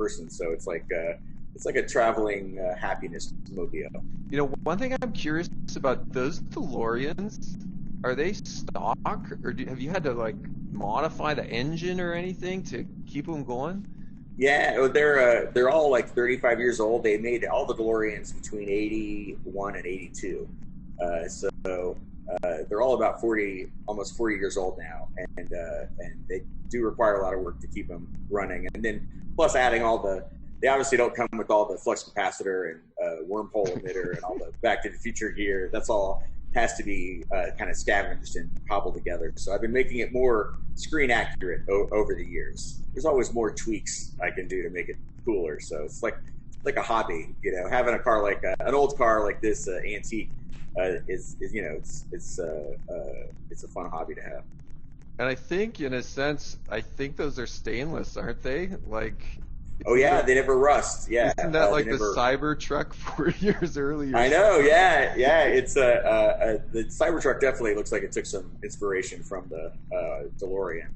person. So it's like a traveling happiness mobile. You know, one thing I'm curious about, those DeLoreans, are they stock, or have you had to like modify the engine or anything to keep them going? Yeah, they're all like 35 years old. They made all the DeLoreans between 81 and 82. They're all about 40, almost 40 years old now, and they do require a lot of work to keep them running. And then plus adding all they obviously don't come with all the flux capacitor and wormhole emitter and all the Back to the Future gear. That's all has to be kind of scavenged and cobbled together. So I've been making it more screen accurate over the years. There's always more tweaks I can do to make it cooler. So it's like a hobby, you know, having a car like an old car like this antique is you know it's a fun hobby to have. And I think, in a sense, I think those are stainless, aren't they? Like, Oh yeah, they never rust. Yeah, isn't that like they the never. Cybertruck 4 years earlier? I know. Yeah, yeah. It's the Cybertruck definitely looks like it took some inspiration from the DeLorean.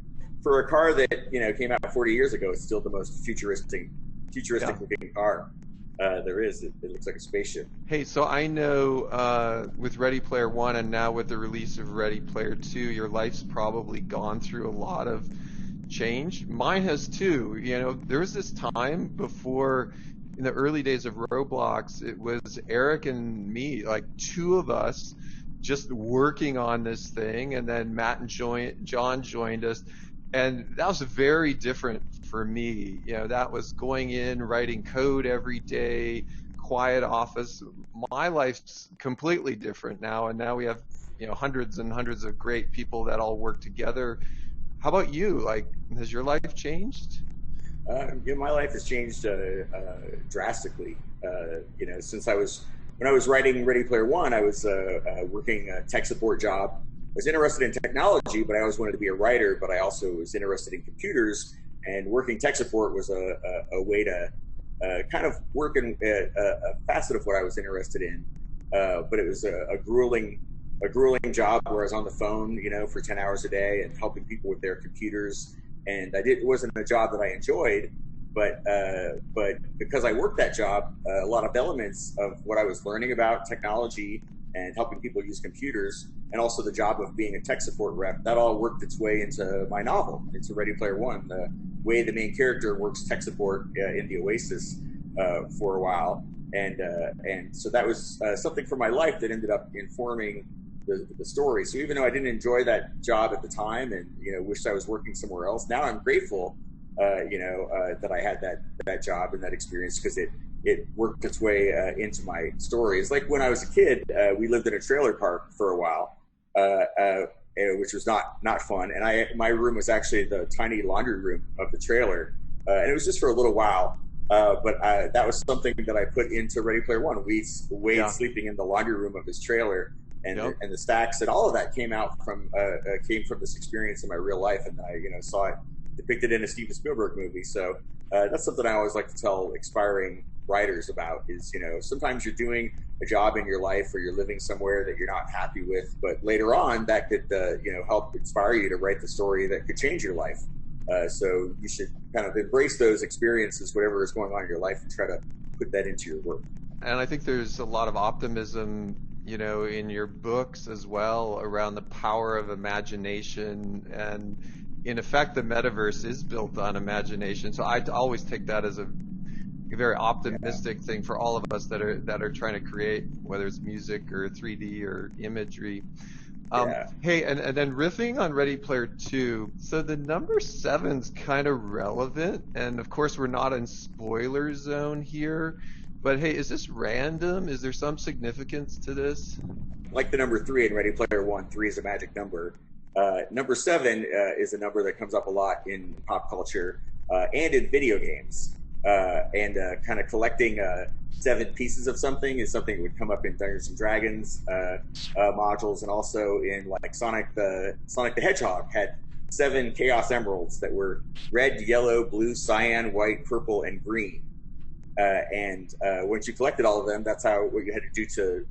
For a car that came out 40 years ago, it's still the most futuristic Yeah. looking car there is. It looks like a spaceship. Hey, so I know with Ready Player One and now with the release of Ready Player Two, your life's probably gone through a lot of change. Mine has too. You know, there was this time before, in the early days of Roblox, it was Eric and me, like two of us, just working on this thing, and then Matt and John joined us, and that was very different for me. You know, that was going in, writing code every day, quiet office. My life's completely different now, and now we have hundreds and hundreds of great people that all work together. How about you? Like, has your life changed? My life has changed drastically. Since when I was writing Ready Player One, I was working a tech support job. I was interested in technology, but I always wanted to be a writer. But I also was interested in computers, and working tech support was a way to kind of work in a facet of what I was interested in. But it was a grueling job where I was on the phone, for 10 hours a day and helping people with their computers. And it wasn't a job that I enjoyed, but because I worked that job, a lot of elements of what I was learning about technology and helping people use computers, and also the job of being a tech support rep, that all worked its way into my novel, into Ready Player One. The way the main character works tech support in the Oasis for a while, and so that was something from my life that ended up informing the story. So even though I didn't enjoy that job at the time, and wished I was working somewhere else, now I'm grateful, that I had that job and that experience, because it worked its way into my story. It's like when I was a kid, we lived in a trailer park for a while, which was not fun. And my room was actually the tiny laundry room of the trailer, and it was just for a little while. But that was something that I put into Ready Player One. Wade sleeping in the laundry room of his trailer, and and the stacks, and all of that came from this experience in my real life, and I saw it depicted in a Steven Spielberg movie. So that's something I always like to tell aspiring writers about, is sometimes you're doing a job in your life, or you're living somewhere that you're not happy with, but later on that could help inspire you to write the story that could change your life. So you should kind of embrace those experiences, whatever is going on in your life, and try to put that into your work. And I think there's a lot of optimism, in your books as well, around the power of imagination. And in effect, the metaverse is built on imagination. So I always take that as a very optimistic thing for all of us that are trying to create, whether it's music or 3D or imagery. Hey, and then riffing on Ready Player Two, so the number seven's kind of relevant, and of course we're not in spoiler zone here, but hey, is this random? Is there some significance to this? Like the number three in Ready Player One, three is a magic number. Number seven is a number that comes up a lot in pop culture and in video games. And kind of collecting 7 pieces of something is something that would come up in Dungeons and Dragons modules, and also in like Sonic the Hedgehog had 7 Chaos Emeralds that were red, yellow, blue, cyan, white, purple, and green. And once you collected all of them, that's what you had to do to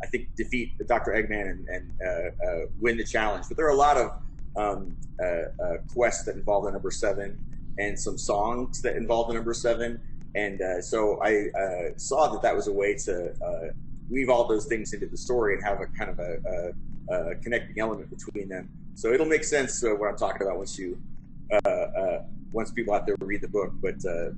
I think defeat Dr. Eggman and win the challenge. But there are a lot of quests that involve the number 7. and some songs that involve the number 7. And so I saw that that was a way to weave all those things into the story and have a kind of a connecting element between them. So it'll make sense what I'm talking about once people out there read the book. But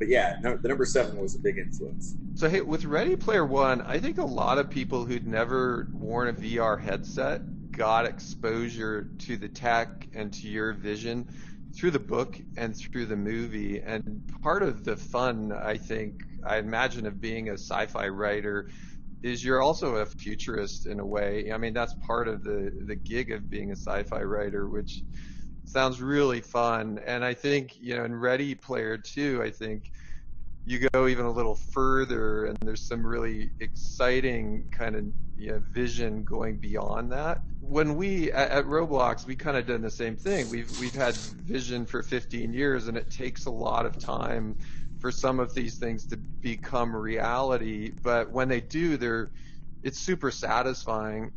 yeah, no, the number 7 was a big influence. So hey, with Ready Player One, I think a lot of people who'd never worn a VR headset got exposure to the tech and to your vision through the book and through the movie. And part of the fun, I imagine, of being a sci-fi writer is you're also a futurist in a way. I mean, that's part of the gig of being a sci-fi writer, which sounds really fun. And I think, in Ready Player 2, I think you go even a little further, and there's some really exciting kind of vision going beyond that. When we at Roblox, we kind of done the same thing. We've had vision for 15 years, and it takes a lot of time for some of these things to become reality. But when they do, it's super satisfying.